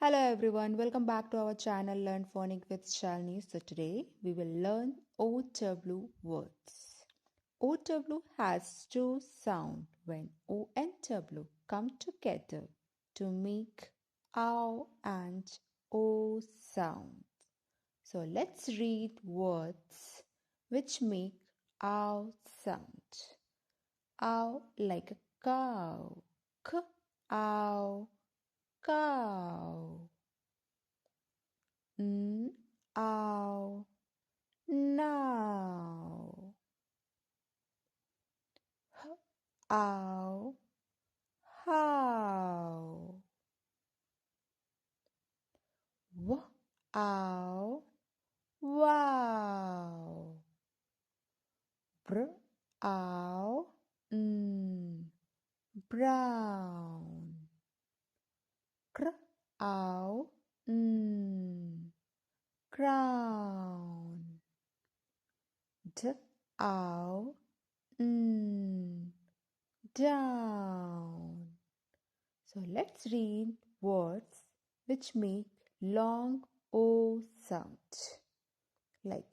Hello everyone, welcome back to our channel Learn Phonic with Shalini. So today we will learn OW words. OW has two sounds when O and W come together to make OW and O sound. So let's read words which make OW sound. OW like a cow. Ow, cow. Ow, now. Ow, how. Ow, wow. Ow, brown. Ow, crown. Ow, down. So let's read words which make long O sound like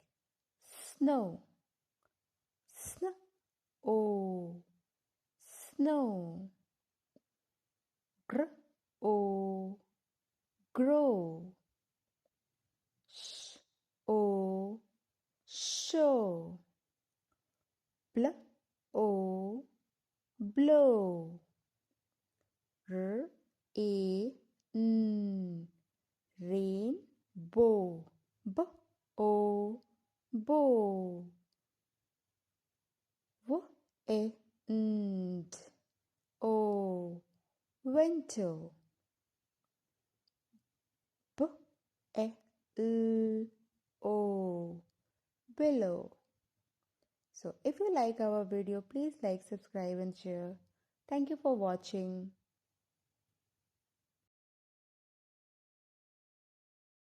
snow, snow, O, snow, gr, O, grow, sh, O, show, bl, O, blow, r, a, rainbow, b, o, bow, w, a, o, winter, b, a, l, o, below. So if you like our video, please like, subscribe and share. Thank you for watching.